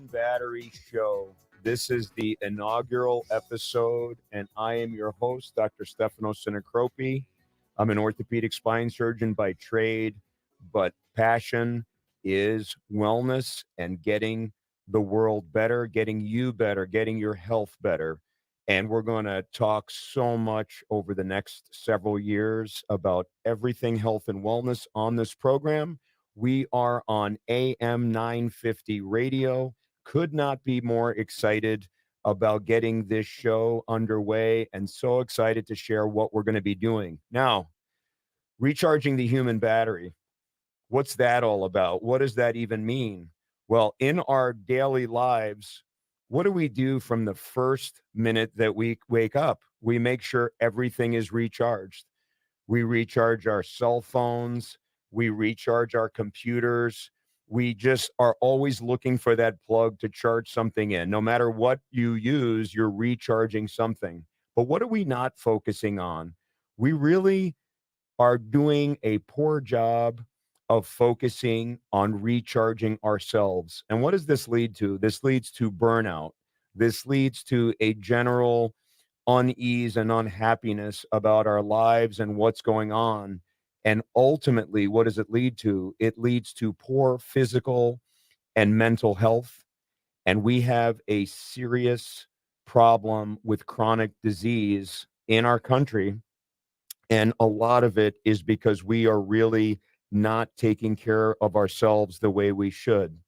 Human Battery Show. This is the inaugural episode, and I am your host, Dr. Stefano Sinicropi. I'm an orthopedic spine surgeon by trade, but passion is wellness and getting the world better, getting you better, getting your health better. And we're going to talk so much over the next several years about everything health and wellness on this program. We are on AM 950 radio. Could not be more excited about getting this show underway and so excited to share what we're going to be doing. Now, recharging the human battery. What's that all about? What does that even mean? Well, in our daily lives, what do we do from the first minute that we wake up? We make sure everything is recharged. We recharge our cell phones. We recharge our computers. We just are always looking for that plug to charge something in. No matter what you use, you're recharging something. But what are we not focusing on? We really are doing a poor job of focusing on recharging ourselves. And what does this lead to? This leads to burnout. This leads to a general unease and unhappiness about our lives and what's going on. And ultimately, what does it lead to? It leads to poor physical and mental health. And we have a serious problem with chronic disease in our country. And a lot of it is because we are really not taking care of ourselves the way we should.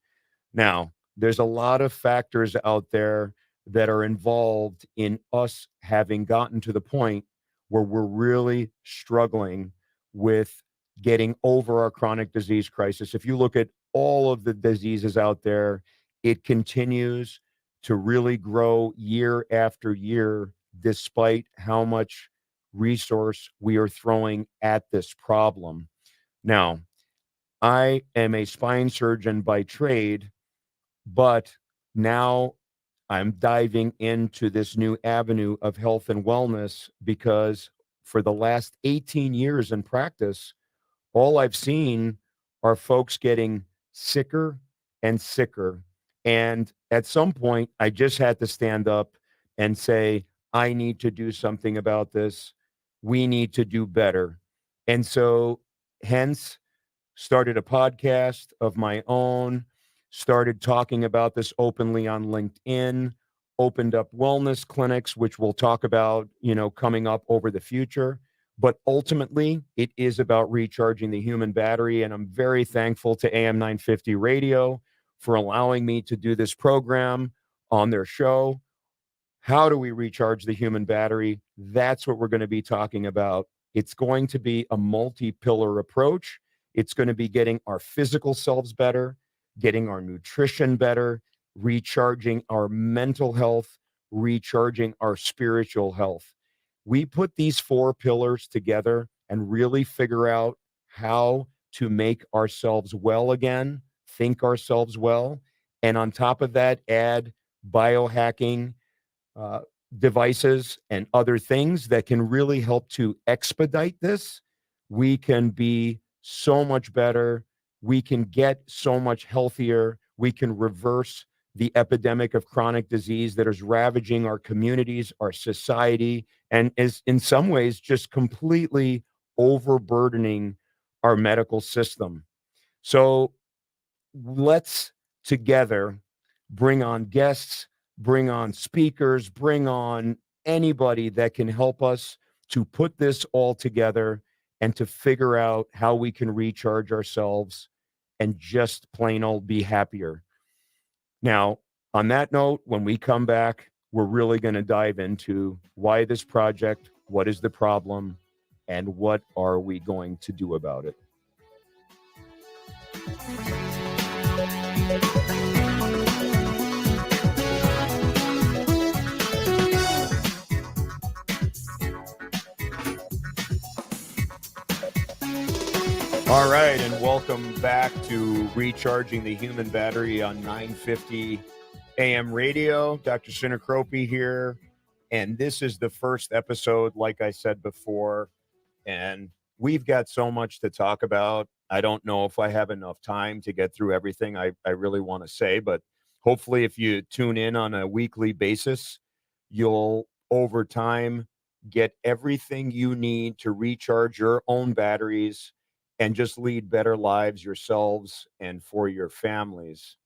Now, there's a lot of factors out there that are involved in us having gotten to the point where we're really struggling with getting over our chronic disease crisis. If you look at all of the diseases out there, it continues to really grow year after year, despite how much resource we are throwing at this problem. Now, I am a spine surgeon by trade, but now I'm diving into this new avenue of health and wellness because for the last 18 years in practice, all I've seen are folks getting sicker and sicker. And at some point, I just had to stand up and say, I need to do something about this. We need to do better. And so, hence, started a podcast of my own, started talking about this openly on LinkedIn, opened up wellness clinics, which we'll talk about, coming up over the future. But ultimately, it is about recharging the human battery. And I'm very thankful to AM 950 Radio for allowing me to do this program on their show. How do we recharge the human battery? That's what we're going to be talking about. It's going to be a multi-pillar approach. It's going to be getting our physical selves better, getting our nutrition better, recharging our mental health, recharging our spiritual health. We put these four pillars together and really figure out how to make ourselves well again, think ourselves well, and on top of that, add biohacking devices and other things that can really help to expedite this. We can be so much better. We can get so much healthier. We can reverse the epidemic of chronic disease that is ravaging our communities, our society, and is in some ways just completely overburdening our medical system. So let's together bring on guests, bring on speakers, bring on anybody that can help us to put this all together and to figure out how we can recharge ourselves and just plain old be happier. Now, on that note, when we come back, we're really going to dive into why this project, what is the problem, and what are we going to do about it. All right, and welcome back to Recharging the Human Battery on 950 AM radio. Dr. Sinicropi here, and this is the first episode, like I said before, and we've got so much to talk about. I don't know if I have enough time to get through everything I really want to say, but Hopefully, if you tune in on a weekly basis, you'll over time get everything you need to recharge your own batteries and just lead better lives yourselves and for your families.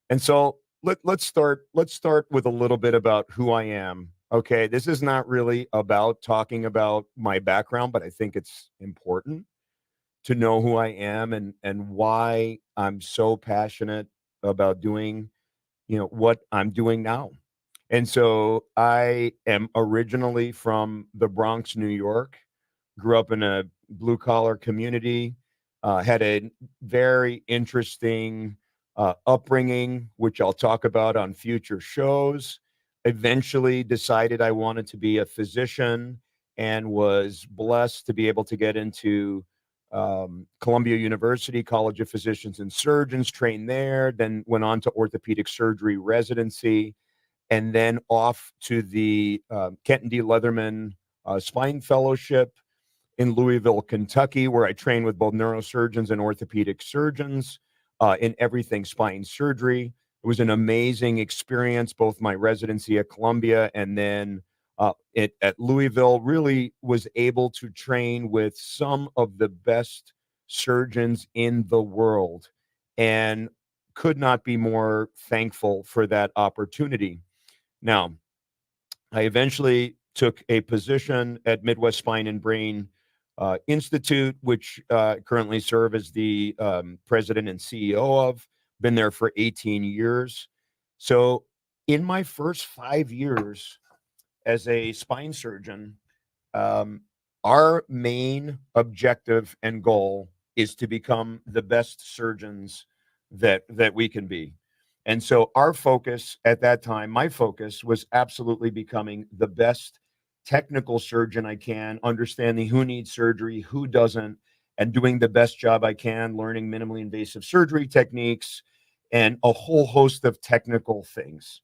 And so let's start with a little bit about who I am. Okay, this is not really about talking about my background, but I think it's important to know who I am and why I'm so passionate about doing, what I'm doing now. And so I am originally from the Bronx, New York, grew up in a blue collar community, had a very interesting upbringing, which I'll talk about on future shows. Eventually decided I wanted to be a physician and was blessed to be able to get into Columbia University College of Physicians and Surgeons, trained there, then went on to orthopedic surgery residency, and then off to the Kenton D. Leatherman Spine Fellowship in Louisville, Kentucky, where I trained with both neurosurgeons and orthopedic surgeons in everything spine surgery. It was an amazing experience, both my residency at Columbia and then at Louisville. Really was able to train with some of the best surgeons in the world and could not be more thankful for that opportunity. Now, I eventually took a position at Midwest Spine and Brain Institute, which currently serve as the president and CEO of. Been there for 18 years. So, in my first 5 years as a spine surgeon, um, our main objective and goal is to become the best surgeons that we can be. And so our focus at that time, my focus was absolutely becoming the best technical surgeon I can, understanding who needs surgery, who doesn't, and doing the best job I can, learning minimally invasive surgery techniques and a whole host of technical things.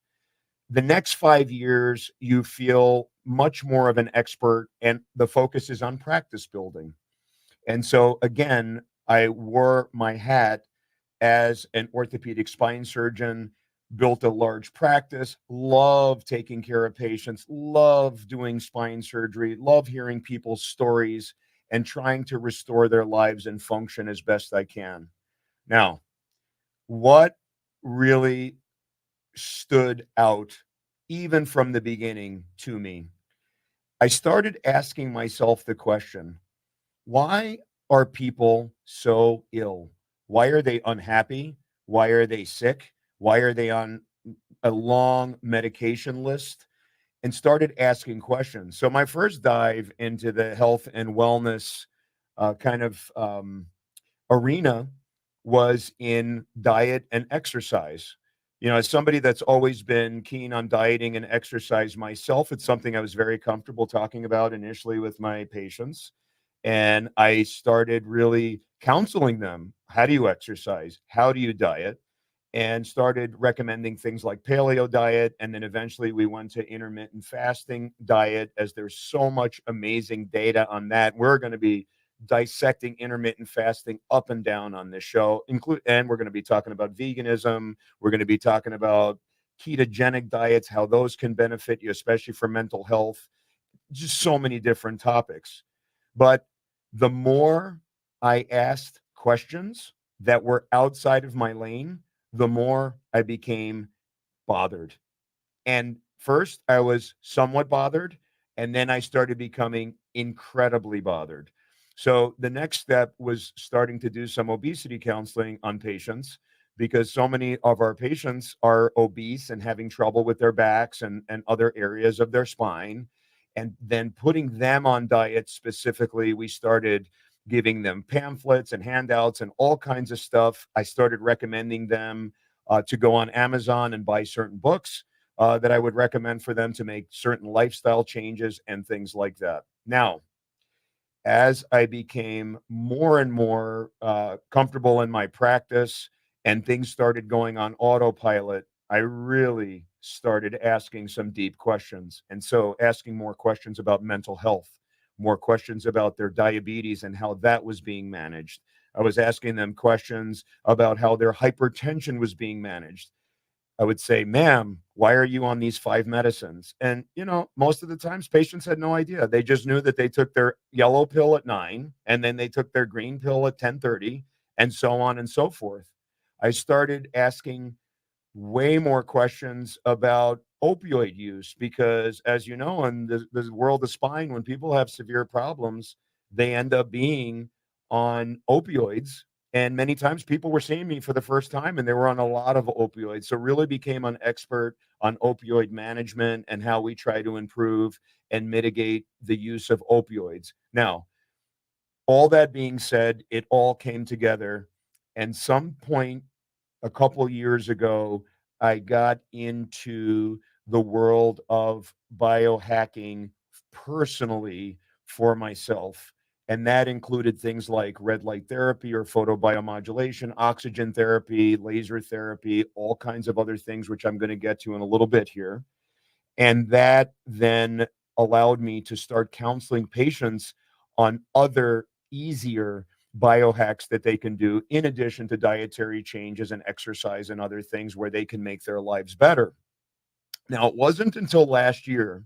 The next 5 years, you feel much more of an expert, and the focus is on practice building. And so, again, I wore my hat as an orthopedic spine surgeon, built a large practice, love taking care of patients, love doing spine surgery, love hearing people's stories, and trying to restore their lives and function as best I can. Now, what really stood out, even from the beginning, to me, I started asking myself the question, why are people so ill? Why are they unhappy? Why are they sick? Why are they on a long medication list? And started asking questions. So, my first dive into the health and wellness kind of arena was in diet and exercise. As somebody that's always been keen on dieting and exercise myself, it's something I was very comfortable talking about initially with my patients. And I started really counseling them. How do you exercise? How do you diet? And started recommending things like paleo diet. And then eventually we went to intermittent fasting diet, as there's so much amazing data on that. We're going to be dissecting intermittent fasting up and down on this show, and we're going to be talking about veganism. We're going to be talking about ketogenic diets, how those can benefit you, especially for mental health. Just so many different topics. But the more I asked questions that were outside of my lane, the more I became bothered. And first, I was somewhat bothered, and then I started becoming incredibly bothered. So the next step was starting to do some obesity counseling on patients, because so many of our patients are obese and having trouble with their backs and other areas of their spine. And then putting them on diet specifically, we started giving them pamphlets and handouts and all kinds of stuff. I started recommending them to go on Amazon and buy certain books that I would recommend for them to make certain lifestyle changes and things like that. Now, as I became more and more comfortable in my practice and things started going on autopilot, I really started asking some deep questions. And so, asking more questions about mental health, more questions about their diabetes and how that was being managed. I was asking them questions about how their hypertension was being managed. I would say, ma'am, why are you on these 5 medicines? And, most of the times patients had no idea. They just knew that they took their yellow pill at 9 and then they took their green pill at 10:30 and so on and so forth. I started asking way more questions about opioid use because, as you know, in the world of spine, when people have severe problems, they end up being on opioids. And many times people were seeing me for the first time and they were on a lot of opioids. So, really became an expert on opioid management and how we try to improve and mitigate the use of opioids. Now, all that being said, it all came together. And some point a couple years ago, I got into the world of biohacking personally for myself. And that included things like red light therapy or photobiomodulation, oxygen therapy, laser therapy, all kinds of other things, which I'm going to get to in a little bit here. And that then allowed me to start counseling patients on other easier biohacks that they can do in addition to dietary changes and exercise and other things where they can make their lives better. Now, it wasn't until last year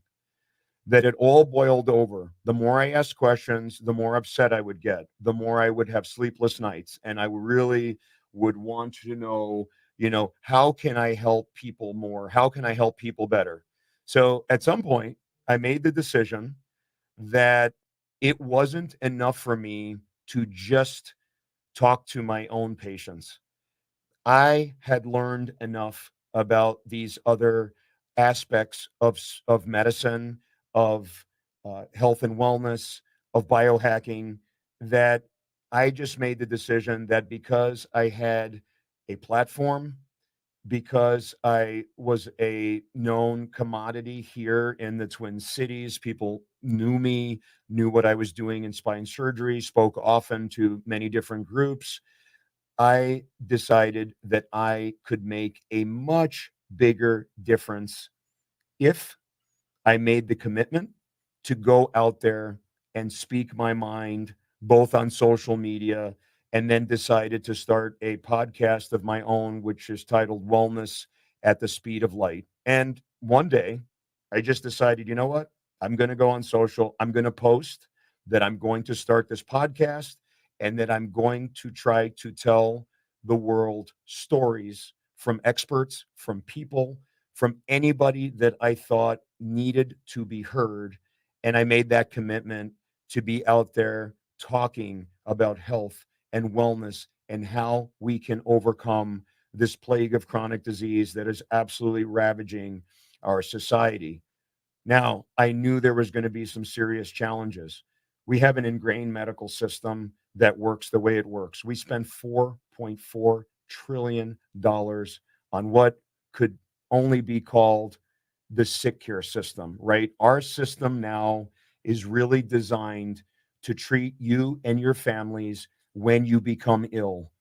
that it all boiled over. The more I asked questions, the more upset I would get, the more I would have sleepless nights. And I really would want to know, how can I help people more? How can I help people better? So at some point, I made the decision that it wasn't enough for me to just talk to my own patients. I had learned enough about these other aspects of medicine, of health and wellness, of biohacking, that I just made the decision that because I had a platform, because I was a known commodity here in the Twin Cities, people knew me, knew what I was doing in spine surgery, spoke often to many different groups. I decided that I could make a much bigger difference if I made the commitment to go out there and speak my mind, both on social media, and then decided to start a podcast of my own, which is titled Wellness at the Speed of Light. And one day I just decided, you know what? I'm going to go on social. I'm going to post that I'm going to start this podcast and that I'm going to try to tell the world stories from experts, from people, from anybody that I thought needed to be heard. And I made that commitment to be out there talking about health and wellness and how we can overcome this plague of chronic disease that is absolutely ravaging our society. Now, I knew there was going to be some serious challenges. We have an ingrained medical system that works the way it works. We spend $4.4 trillion dollars on what could only be called the sick care system, right? Our system now is really designed to treat you and your families when you become ill.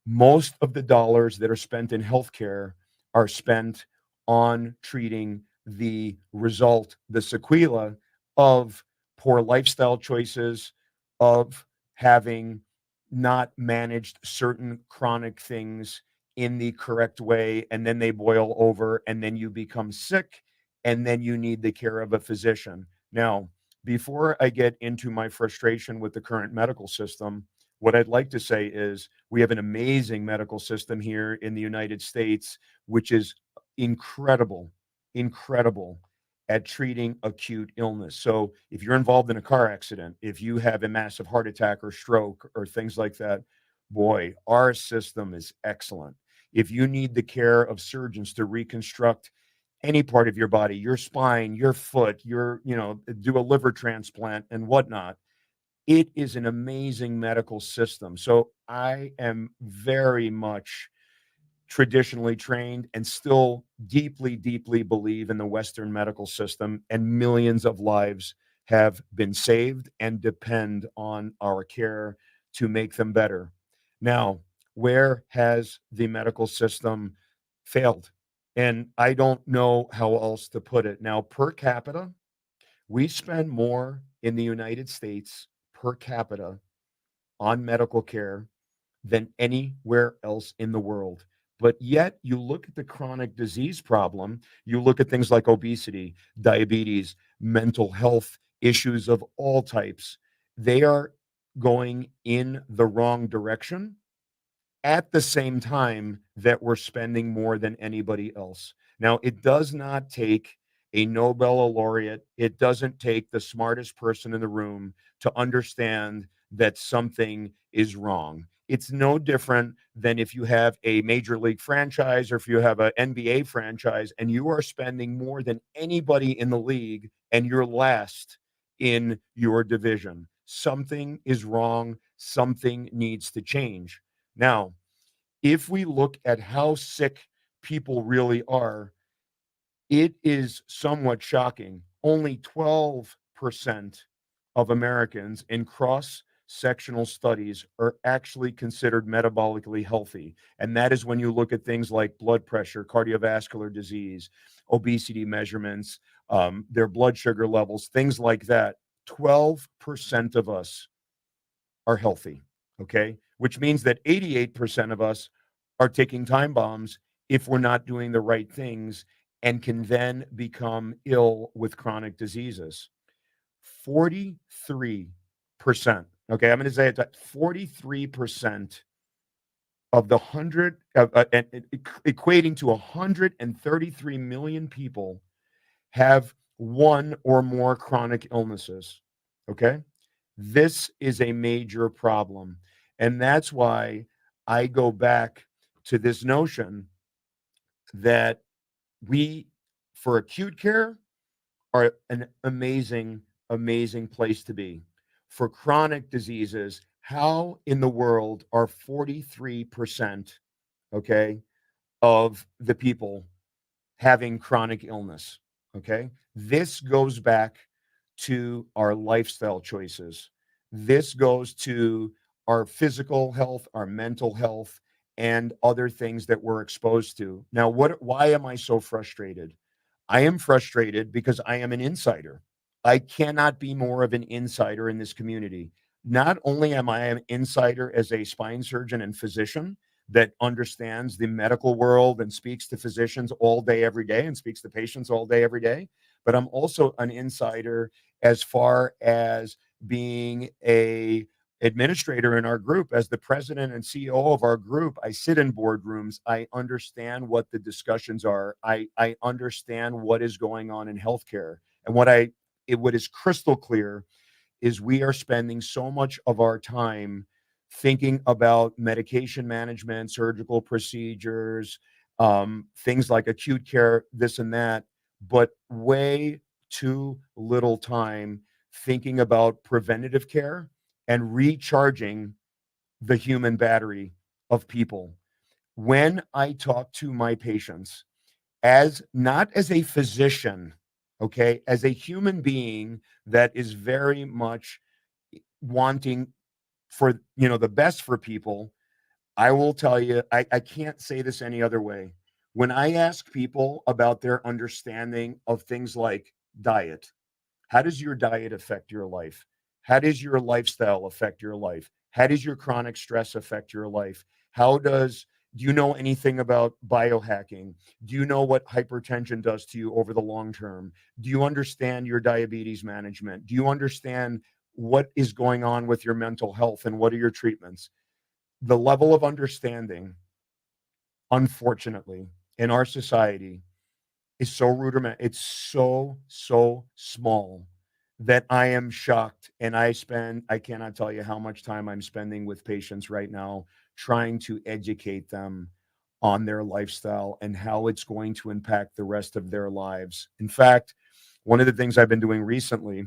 Most of the dollars that are spent in healthcare are spent on treating the result, the sequela of poor lifestyle choices, of having not managed certain chronic things in the correct way, and then they boil over, and then you become sick, and then you need the care of a physician. Now, before I get into my frustration with the current medical system, what I'd like to say is we have an amazing medical system here in the United States, which is incredible, incredible at treating acute illness. So if you're involved in a car accident, if you have a massive heart attack or stroke or things like that, boy, our system is excellent. If you need the care of surgeons to reconstruct any part of your body, your spine, your foot, do a liver transplant and whatnot, it is an amazing medical system. So I am very much traditionally trained and still deeply, deeply believe in the Western medical system, and millions of lives have been saved and depend on our care to make them better. Now, where has the medical system failed? And I don't know how else to put it. Now, per capita, we spend more in the United States per capita on medical care than anywhere else in the world. But yet, you look at the chronic disease problem, you look at things like obesity, diabetes, mental health issues of all types, they are going in the wrong direction at the same time that we're spending more than anybody else. Now, it does not take a Nobel laureate, it doesn't take the smartest person in the room to understand that something is wrong. It's no different than if you have a major league franchise or if you have an NBA franchise and you are spending more than anybody in the league and you're last in your division. Something is wrong. Something needs to change. Now, if we look at how sick people really are, it is somewhat shocking. Only 12% of Americans in cross sectional studies are actually considered metabolically healthy. And that is when you look at things like blood pressure, cardiovascular disease, obesity measurements, their blood sugar levels, things like that. 12% of us are healthy. Okay. Which means that 88% of us are taking time bombs if we're not doing the right things and can then become ill with chronic diseases. 43%. Okay. I'm going to say it 43% of the 100, equating to 133 million people have one or more chronic illnesses. Okay. This is a major problem. And that's why I go back to this notion that we, for acute care, are an amazing, amazing place to be. For chronic diseases, how in the world are 43%, okay, of the people having chronic illness? Okay. This goes back to our lifestyle choices. This goes to our physical health, our mental health, and other things that we're exposed to. Now, why am I so frustrated? I am frustrated because I am an insider. I cannot be more of an insider in this community. Not only am I an insider as a spine surgeon and physician that understands the medical world and speaks to physicians all day, every day, and speaks to patients all day, every day, but I'm also an insider as far as being a administrator in our group. As the president and CEO of our group, I sit in boardrooms. I understand what the discussions are. I understand what is going on in healthcare. And what is crystal clear is we are spending so much of our time thinking about medication management, surgical procedures, things like acute care, this and that, but way too little time thinking about preventative care and recharging the human battery of people. When I talk to my patients, as not as a physician, okay, as a human being that is very much wanting for the best for people, I will tell you, I can't say this any other way. When I ask people about their understanding of things like diet, how does your diet affect your life? How does your lifestyle affect your life? How does your chronic stress affect your life? Do you know anything about biohacking? Do you know what hypertension does to you over the long term? Do you understand your diabetes management? Do you understand what is going on with your mental health and what are your treatments? The level of understanding, unfortunately, in our society is so rudimentary. It's so small that I am shocked. And I cannot tell you how much time I'm spending with patients right now trying to educate them on their lifestyle and how it's going to impact the rest of their lives. In fact, one of the things I've been doing recently,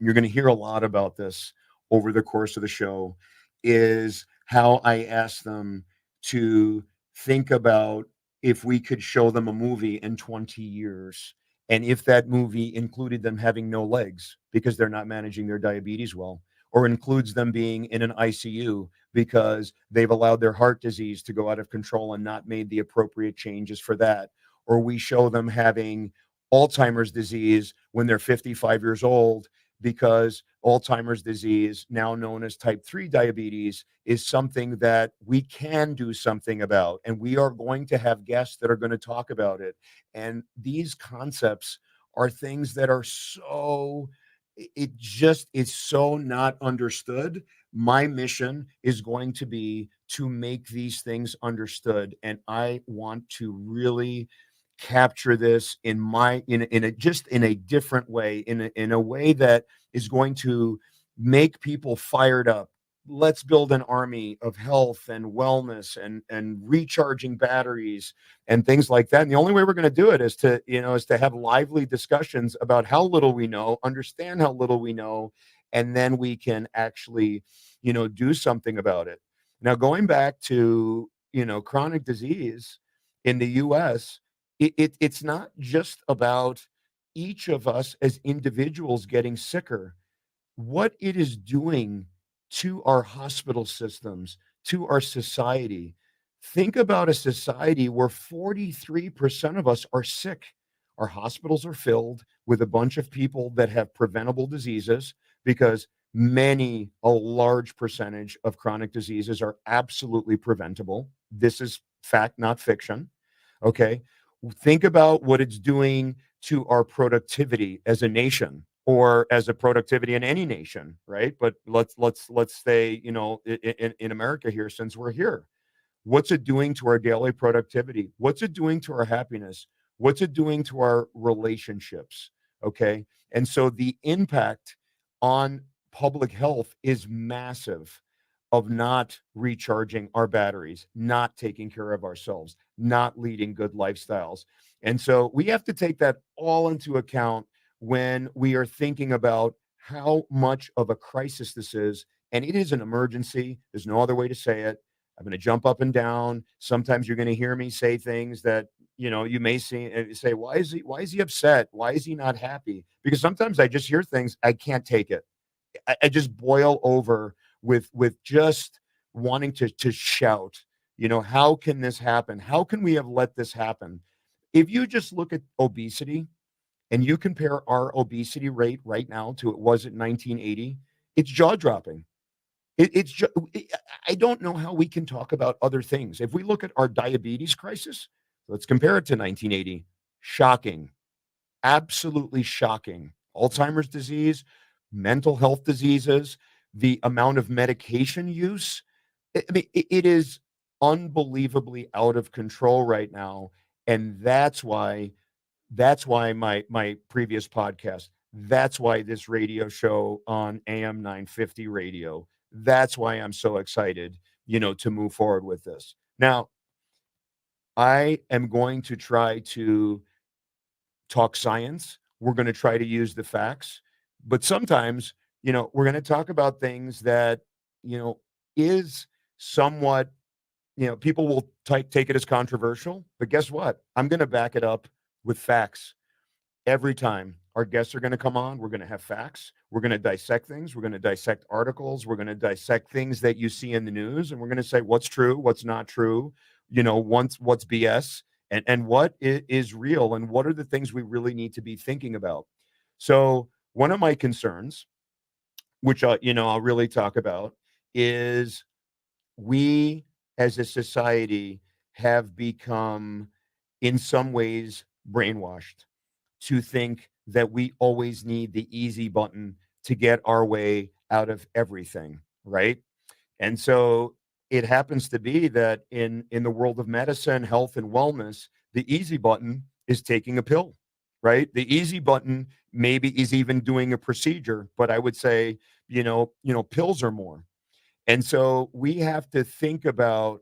you're going to hear a lot about this over the course of the show, is how I ask them to think about if we could show them a movie in 20 years and if that movie included them having no legs because they're not managing their diabetes well, or includes them being in an ICU because they've allowed their heart disease to go out of control and not made the appropriate changes for that, or we show them having Alzheimer's disease when they're 55 years old because Alzheimer's disease, now known as type 3 diabetes, is something that we can do something about. And we are going to have guests that are going to talk about it. And these concepts are things that are so, it just is so not understood. My mission is going to be to make these things understood. And I want to really capture this in a just in a different way, in a way that is going to make people fired up. Let's build an army of health and wellness and recharging batteries and things like that. And the only way we're going to do it is to have lively discussions about how little we know, understand how little we know, and then we can actually, do something about it. Now, going back to, chronic disease in the US, it's not just about each of us as individuals getting sicker. What it is doing to our hospital systems, to our society. Think about a society where 43% of us are sick. Our hospitals are filled with a bunch of people that have preventable diseases because a large percentage of chronic diseases are absolutely preventable. This is fact, not fiction. Okay. Think about what it's doing to our productivity as a nation or as a productivity in any nation, right? But let's stay, in America here since we're here. What's it doing to our daily productivity? What's it doing to our happiness? What's it doing to our relationships? Okay. And so the impact on public health is massive of not recharging our batteries, not taking care of ourselves, not leading good lifestyles. And so we have to take that all into account when we are thinking about how much of a crisis this is. And it is an emergency. There's no other way to say it. I'm going to jump up and down. Sometimes you're going to hear me say things that, you may say, why is he upset? Why is he not happy? Because sometimes I just hear things, I can't take it. I just boil over with just wanting to shout, how can this happen? How can we have let this happen? If you just look at obesity and you compare our obesity rate right now to it was in 1980, it's jaw dropping. It's just, I don't know how we can talk about other things. If we look at our diabetes crisis, let's compare it to 1980. Shocking, absolutely shocking. Alzheimer's disease, mental health diseases, the amount of medication use. I mean, it is unbelievably out of control right now. And that's why my previous podcast, that's why this radio show on AM 950 radio, that's why I'm so excited, to move forward with this. Now, I am going to try to talk science. We're going to try to use the facts, but sometimes, we're going to talk about things that, is somewhat, people will take it as controversial, but guess what? I'm going to back it up with facts. Every time our guests are going to come on, we're going to have facts. We're going to dissect things. We're going to dissect articles. We're going to dissect things that you see in the news. And we're going to say what's true, what's not true, what's BS, and what is real, and what are the things we really need to be thinking about. So one of my concerns, which I'll really talk about, is we as a society have become in some ways brainwashed to think that we always need the easy button to get our way out of everything, right? And so it happens to be that in the world of medicine, health and wellness, the easy button is taking a pill, right? The easy button maybe is even doing a procedure, but I would say, pills are more. And so we have to think about,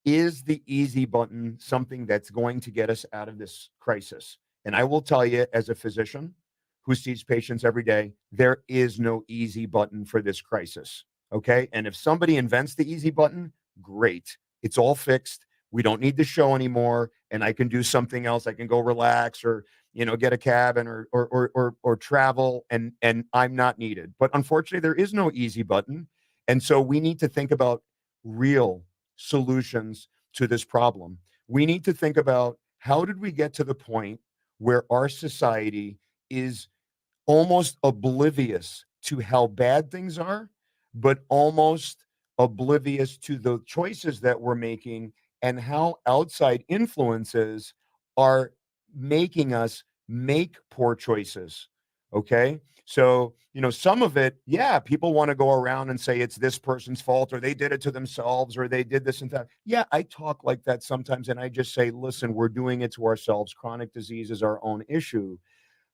is the easy button something that's going to get us out of this crisis? And I will tell you, as a physician who sees patients every day, there is no easy button for this crisis. Okay. And if somebody invents the easy button, great. It's all fixed. We don't need the show anymore. And I can do something else. I can go relax or, get a cabin or travel and I'm not needed. But unfortunately, there is no easy button. And so we need to think about real solutions to this problem. We need to think about, how did we get to the point where our society is almost oblivious to how bad things are, but almost oblivious to the choices that we're making and how outside influences are making us make poor choices. Okay. So, some of it, yeah, people want to go around and say it's this person's fault or they did it to themselves or they did this and that. Yeah, I talk like that sometimes. And I just say, listen, we're doing it to ourselves. Chronic disease is our own issue.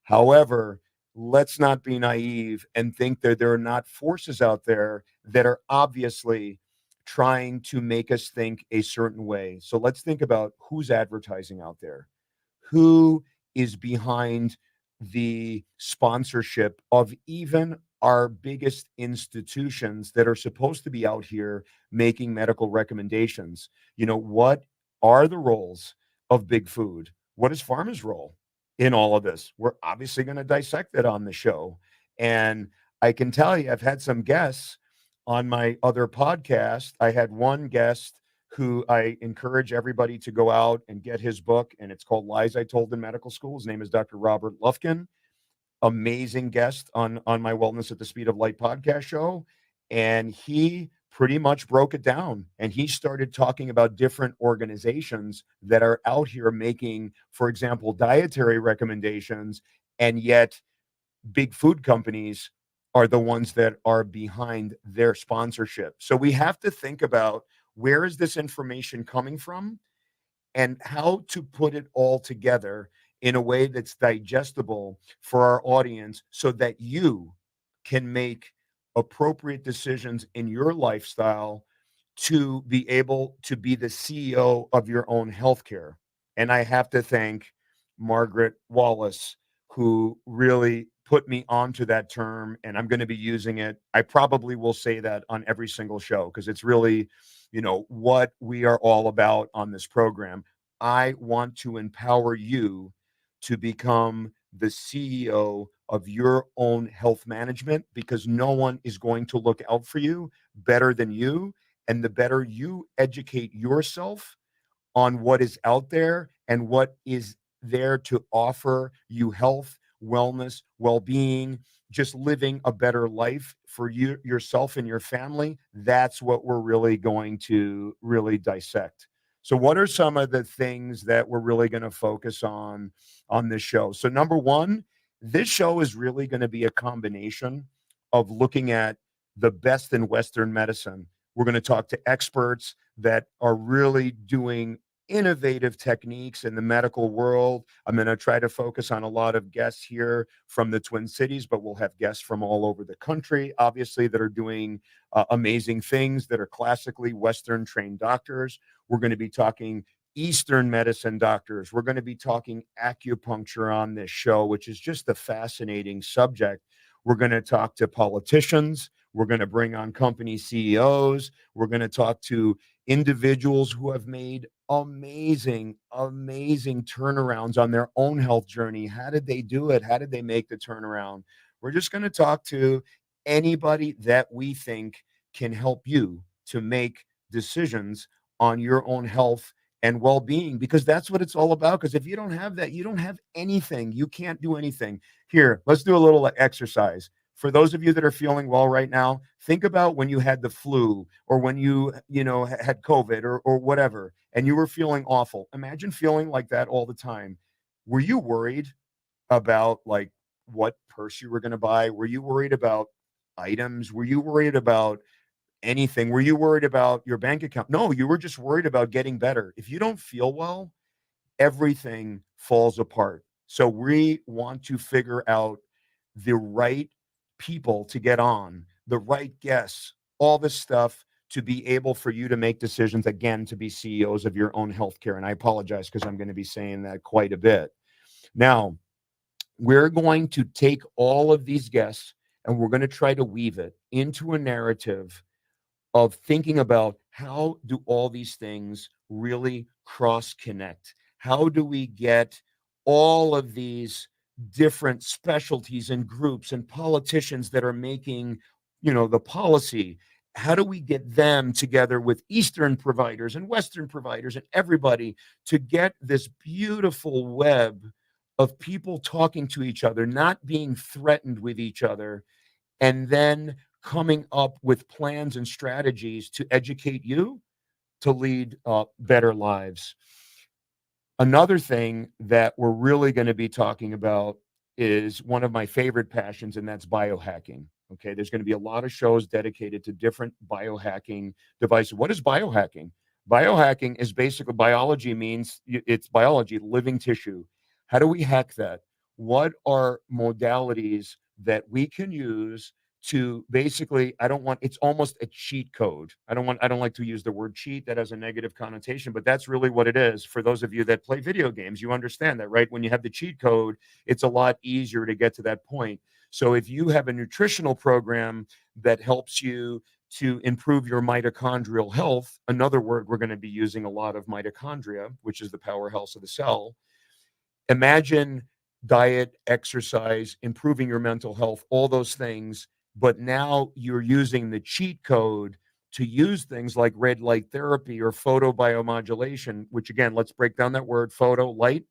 However, let's not be naive and think that there are not forces out there that are obviously trying to make us think a certain way. So let's think about who's advertising out there, who is behind the sponsorship of even our biggest institutions that are supposed to be out here making medical recommendations. What are the roles of big food? What is pharma's role in all of this? We're obviously going to dissect it on the show. And I can tell you, I've had some guests on my other podcast. I had one guest who I encourage everybody to go out and get his book, and it's called Lies I Told in Medical School. His name is Dr. Robert Lufkin. Amazing guest on my Wellness at the Speed of Light podcast show. And he pretty much broke it down. And he started talking about different organizations that are out here making, for example, dietary recommendations, and yet big food companies are the ones that are behind their sponsorship. So we have to think about, where is this information coming from and how to put it all together in a way that's digestible for our audience so that you can make appropriate decisions in your lifestyle to be able to be the CEO of your own healthcare. And I have to thank Margaret Wallace, who really put me onto that term, and I'm going to be using it. I probably will say that on every single show because it's really, what we are all about on this program. I want to empower you to become the CEO of your own health management, because no one is going to look out for you better than you. And the better you educate yourself on what is out there and what is there to offer you health, wellness, well-being, just living a better life for you, yourself and your family. That's what we're really going to really dissect. So what are some of the things that we're really going to focus on this show? So number one, this show is really going to be a combination of looking at the best in Western medicine. We're going to talk to experts that are really doing innovative techniques in the medical world. I'm going to try to focus on a lot of guests here from the Twin Cities, but we'll have guests from all over the country, obviously, that are doing amazing things, that are classically Western trained doctors. We're going to be talking Eastern medicine doctors. We're going to be talking acupuncture on this show, which is just a fascinating subject. We're going to talk to politicians. We're going to bring on company CEOs. We're going to talk to individuals who have made amazing, amazing turnarounds on their own health journey. How did they do it? How did they make the turnaround? We're just going to talk to anybody that we think can help you to make decisions on your own health and well-being, because that's what it's all about. Because if you don't have that, you don't have anything. You can't do anything. Here, let's do a little exercise. For those of you that are feeling well right now, think about when you had the flu or when you had COVID or whatever, and you were feeling awful. Imagine feeling like that all the time. Were you worried about like what purse you were going to buy? Were you worried about items? Were you worried about anything? Were you worried about your bank account? No, you were just worried about getting better. If you don't feel well, everything falls apart. So we want to figure out the right people to get on, the right guests, all this stuff to be able for you to make decisions, again, to be CEOs of your own healthcare. And I apologize because I'm going to be saying that quite a bit. Now, we're going to take all of these guests and we're going to try to weave it into a narrative of thinking about, how do all these things really cross connect? How do we get all of these different specialties and groups and politicians that are making, the policy? How do we get them together with Eastern providers and Western providers and everybody to get this beautiful web of people talking to each other, not being threatened with each other, and then coming up with plans and strategies to educate you to lead better lives. Another thing that we're really going to be talking about is one of my favorite passions, and that's biohacking. Okay, there's going to be a lot of shows dedicated to different biohacking devices. What is biohacking? Biohacking is basically biology means it's biology, living tissue. How do we hack that? What are modalities that we can use to basically, I don't want, it's almost a cheat code. I don't like to use the word cheat. That has a negative connotation, but that's really what it is. For those of you that play video games, you understand that, right? When you have the cheat code, it's a lot easier to get to that point. So if you have a nutritional program that helps you to improve your mitochondrial health, another word we're going to be using a lot of, mitochondria, which is the powerhouse of the cell. Imagine diet, exercise, improving your mental health, all those things. But now you're using the cheat code to use things like red light therapy or photobiomodulation, which again, let's break down that word: photo, light,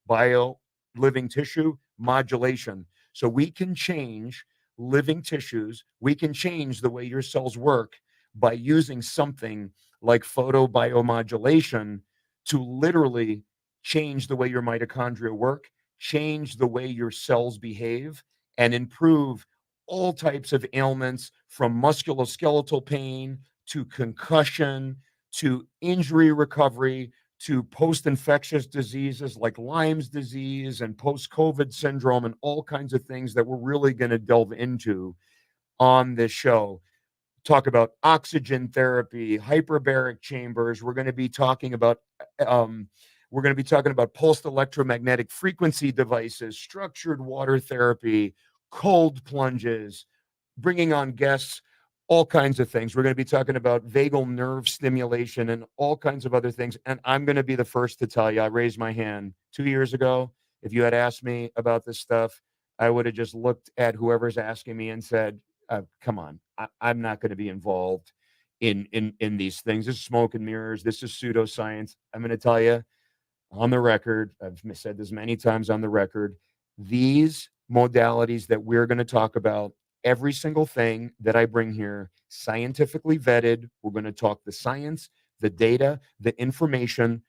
bio, living tissue, modulation. So we can change living tissues. We can change the way your cells work by using something like photobiomodulation to literally change the way your mitochondria work, change the way your cells behave, and improve all types of ailments from musculoskeletal pain to concussion to injury recovery to post-infectious diseases like Lyme's disease and post-COVID syndrome and all kinds of things that we're really going to delve into on this show. Talk about oxygen therapy, hyperbaric chambers. Um, we're going to be talking about pulsed electromagnetic frequency devices, structured water therapy, cold plunges, bringing on guests, all kinds of things. We're going to be talking about vagal nerve stimulation and all kinds of other things. And I'm going to be the first to tell you, I raised my hand 2 years ago. If you had asked me about this stuff, I would have just looked at whoever's asking me and said, come on, I'm not going to be involved in these things. This is smoke and mirrors. This is pseudoscience. I'm going to tell you on the record, I've said this many times on the record, these modalities that we're going to talk about, every single thing that I bring here, scientifically vetted. We're going to talk the science, the data, the information.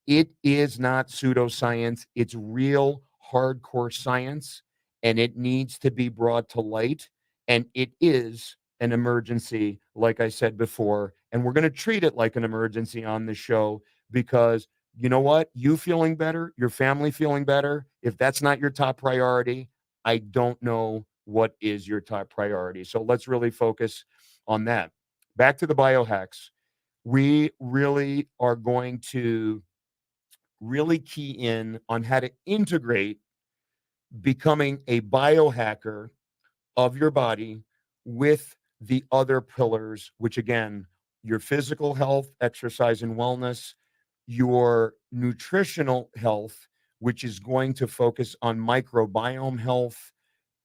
It is not pseudoscience. It's real hardcore science, and it needs to be brought to light. And it is an emergency, like I said before. And we're going to treat it like an emergency on the show because you know what? You feeling better, your family feeling better. If that's not your top priority, I don't know what is your top priority. So let's really focus on that. Back to the biohacks. We really are going to really key in on how to integrate becoming a biohacker of your body with the other pillars, which again, your physical health, exercise and wellness, your nutritional health, which is going to focus on microbiome health,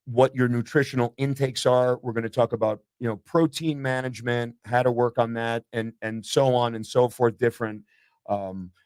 what your nutritional intakes are. We're going to talk about, protein management, how to work on that, and so on and so forth, different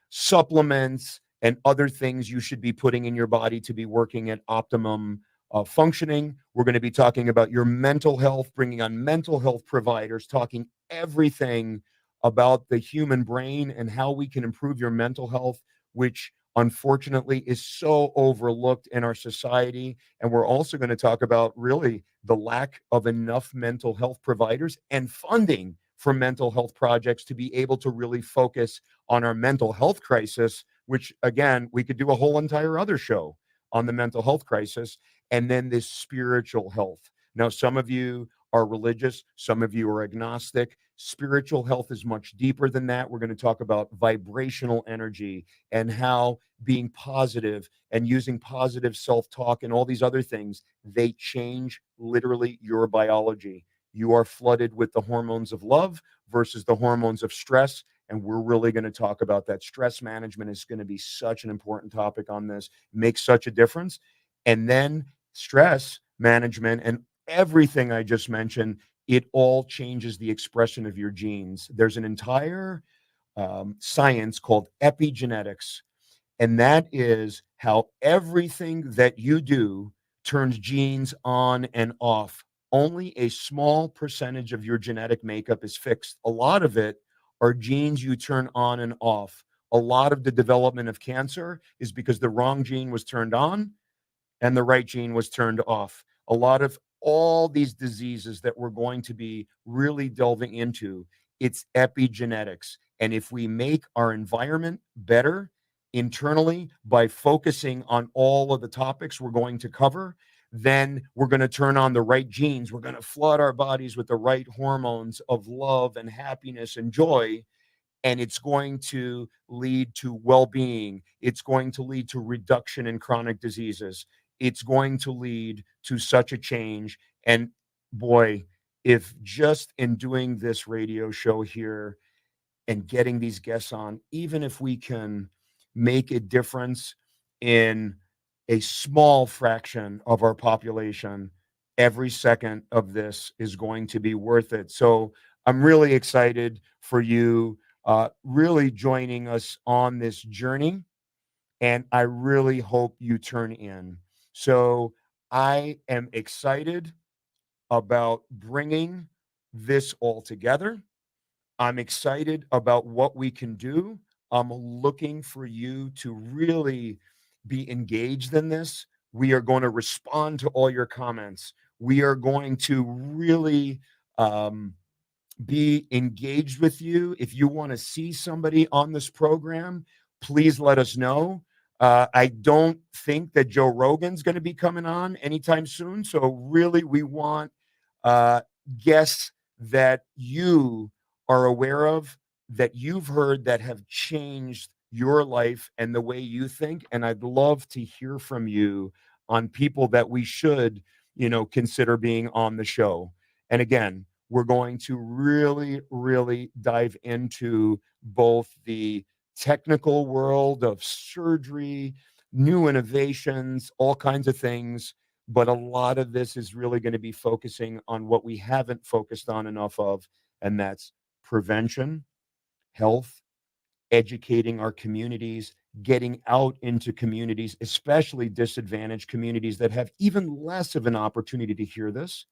supplements and other things you should be putting in your body to be working at optimum functioning. We're going to be talking about your mental health, bringing on mental health providers, talking everything about the human brain and how we can improve your mental health, which unfortunately is so overlooked in our society. And we're also going to talk about really the lack of enough mental health providers and funding for mental health projects to be able to really focus on our mental health crisis, which again, we could do a whole entire other show on the mental health crisis, and then this spiritual health. Now, some of you are religious, some of you are agnostic. Spiritual health is much deeper than that. We're going to talk about vibrational energy and how being positive and using positive self-talk and all these other things, they change literally your biology. You are flooded with the hormones of love versus the hormones of stress. And we're really going to talk about that. Stress management is going to be such an important topic on this, makes such a difference. And then stress management and everything I just mentioned, it all changes the expression of your genes. There's an entire science called epigenetics, and that is how everything that you do turns genes on and off only a small percentage of your genetic makeup is fixed. A lot of it are genes you turn on and off. A lot of the development of cancer is because the wrong gene was turned on and the right gene was turned off. A lot of all these diseases that we're going to be really delving into, it's epigenetics. And if we make our environment better internally by focusing on all of the topics we're going to cover, then we're going to turn on the right genes. We're going to flood our bodies with the right hormones of love and happiness and joy, and it's going to lead to well-being. It's going to lead to reduction in chronic diseases. It's going to lead to such a change. And boy, if just in doing this radio show here and getting these guests on, even if we can make a difference in a small fraction of our population, every second of this is going to be worth it. So I'm really excited for you really joining us on this journey. And I really hope you turn in. So I am excited about bringing this all together. I'm excited about what we can do. I'm looking for you to really be engaged in this. We are going to respond to all your comments. We are going to really be engaged with you. If you want to see somebody on this program, please let us know. I don't think that Joe Rogan's going to be coming on anytime soon. So really, we want uh, guests that you are aware of, that you've heard, that have changed your life and the way you think. And I'd love to hear from you on people that we should, consider being on the show. And again, we're going to really, really dive into both the technical world of surgery, new innovations, all kinds of things. But a lot of this is really going to be focusing on what we haven't focused on enough of, and that's prevention, health, educating our communities, getting out into communities, especially disadvantaged communities that have even less of an opportunity to hear this.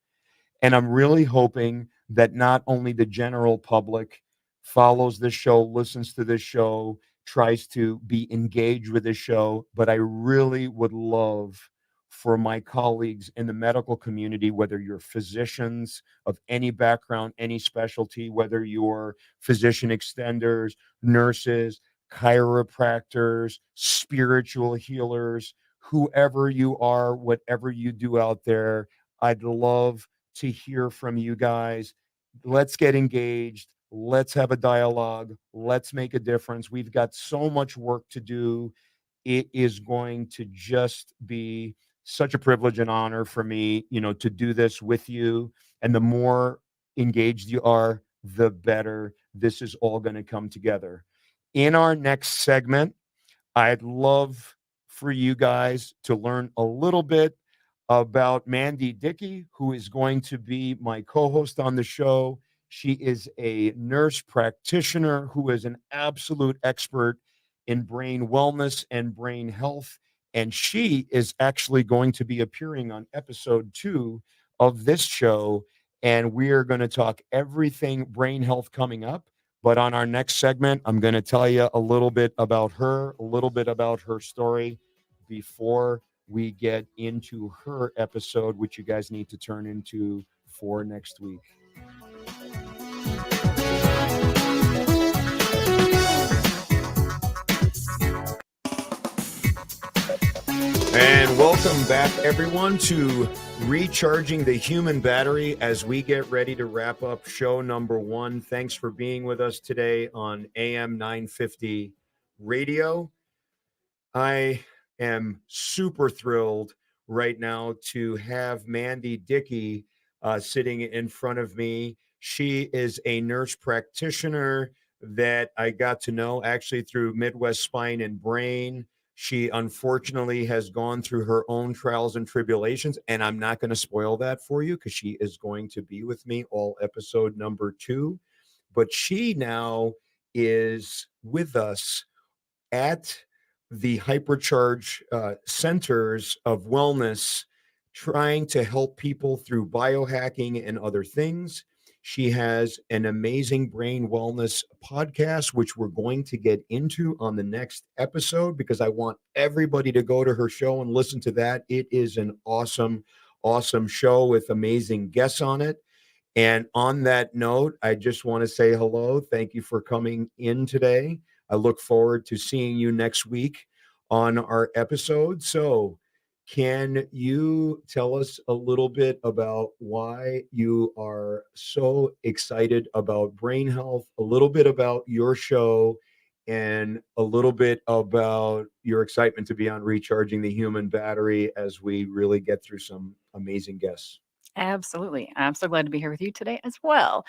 And I'm really hoping that not only the general public follows this show, listens to this show, tries to be engaged with this show, but I really would love for my colleagues in the medical community, whether you're physicians of any background, any specialty, whether you're physician extenders, nurses, chiropractors, spiritual healers, whoever you are, whatever you do out there, I'd love to hear from you guys. Let's get engaged. Let's have a dialogue. Let's make a difference. We've got so much work to do. It is going to just be such a privilege and honor for me, to do this with you. And the more engaged you are, the better this is all going to come together. In our next segment, I'd love for you guys to learn a little bit about Mandy Dickey, who is going to be my co-host on the show. She is a nurse practitioner who is an absolute expert in brain wellness and brain health. And she is actually going to be appearing on episode 2 of this show. And we are going to talk everything brain health coming up. But on our next segment, I'm going to tell you a little bit about her, a little bit about her story before we get into her episode, which you guys need to turn into for next week. And welcome back, everyone, to Recharging the Human Battery as we get ready to wrap up show number 1. Thanks for being with us today on AM 950 Radio. I am super thrilled right now to have Mandy Dickey sitting in front of me. She is a nurse practitioner that I got to know actually through Midwest Spine and Brain. She unfortunately has gone through her own trials and tribulations, and I'm not going to spoil that for you because she is going to be with me all episode number 2. But she now is with us at the Hypercharge Centers of Wellness trying to help people through biohacking and other things. She has an amazing brain wellness podcast, which we're going to get into on the next episode because I want everybody to go to her show and listen to that. It is an awesome, awesome show with amazing guests on it. And on that note, I just want to say hello. Thank you for coming in today. I look forward to seeing you next week on our episode. So, can you tell us a little bit about why you are so excited about brain health, a little bit about your show, and a little bit about your excitement to be on Recharging the Human Battery as we really get through some amazing guests? Absolutely. I'm so glad to be here with you today as well.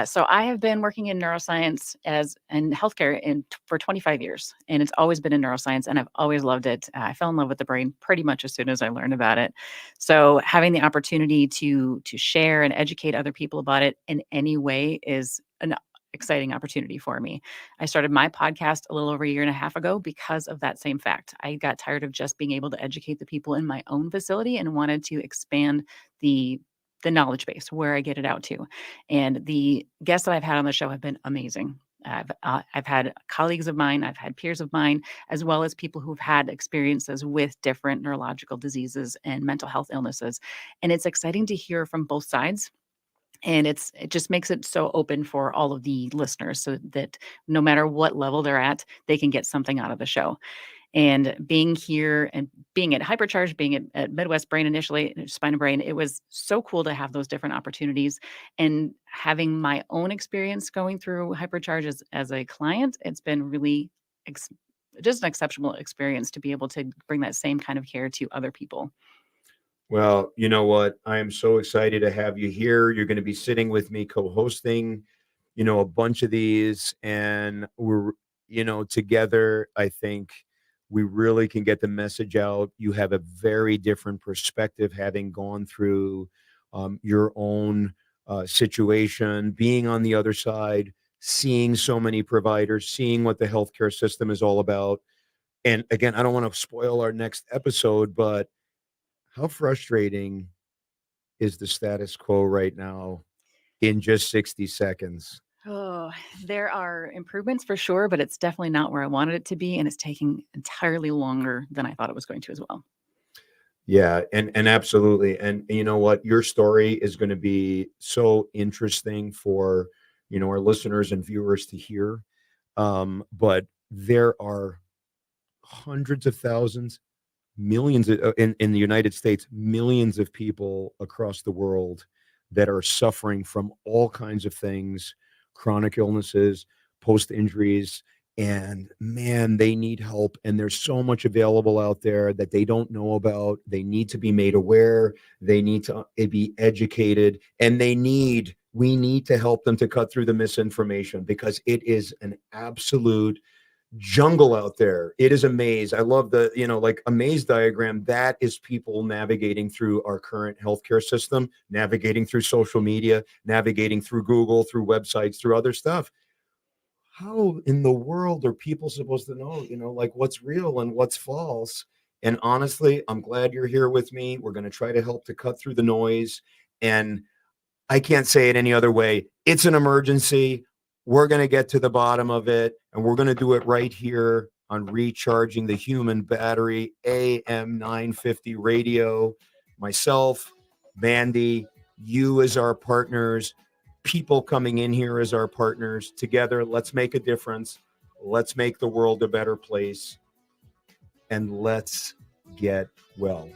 So I have been working in neuroscience as and healthcare for 25 years, and it's always been in neuroscience, and I've always loved it. I fell in love with the brain pretty much as soon as I learned about it. So having the opportunity to share and educate other people about it in any way is an exciting opportunity for me. I started my podcast a little over a year and a half ago because of that same fact. I got tired of just being able to educate the people in my own facility and wanted to expand the knowledge base where I get it out to. And the guests that I've had on the show have been amazing. I've had colleagues of mine, I've had peers of mine, as well as people who've had experiences with different neurological diseases and mental health illnesses. And it's exciting to hear from both sides. And it just makes it so open for all of the listeners so that no matter what level they're at, they can get something out of the show. And being here and being at Hypercharge, being at Midwest Brain initially, Spine and Brain, it was so cool to have those different opportunities. And having my own experience going through Hypercharge as a client, it's been really ex- just an exceptional experience to be able to bring that same kind of care to other people. Well, you know what? I am so excited to have you here. You're going to be sitting with me co-hosting, a bunch of these, and we're, together, I think we really can get the message out. You have a very different perspective having gone through your own situation, being on the other side, seeing so many providers, seeing what the healthcare system is all about. And again, I don't want to spoil our next episode, but how frustrating is the status quo right now in just 60 seconds? Oh, there are improvements for sure, but it's definitely not where I wanted it to be. And it's taking entirely longer than I thought it was going to as well. Yeah, and absolutely. And you know what? Your story is going to be so interesting for, our listeners and viewers to hear. But there are hundreds of thousands, millions in the United States, millions of people across the world that are suffering from all kinds of things, chronic illnesses, post injuries, and man, they need help. And there's so much available out there that they don't know about. They need to be made aware. They need to be educated, and we need to help them to cut through the misinformation because it is an absolute jungle out there. It is a maze. I love the, like a maze diagram. That is people navigating through our current healthcare system, navigating through social media, navigating through Google, through websites, through other stuff. How in the world are people supposed to know, like what's real and what's false? And honestly, I'm glad you're here with me. We're going to try to help to cut through the noise. And I can't say it any other way. It's an emergency. We're going to get to the bottom of it, and we're going to do it right here on Recharging the Human Battery, AM 950 radio. Myself, Mandy, you as our partners, people coming in here as our partners. Together, let's make a difference. Let's make the world a better place, and let's get well.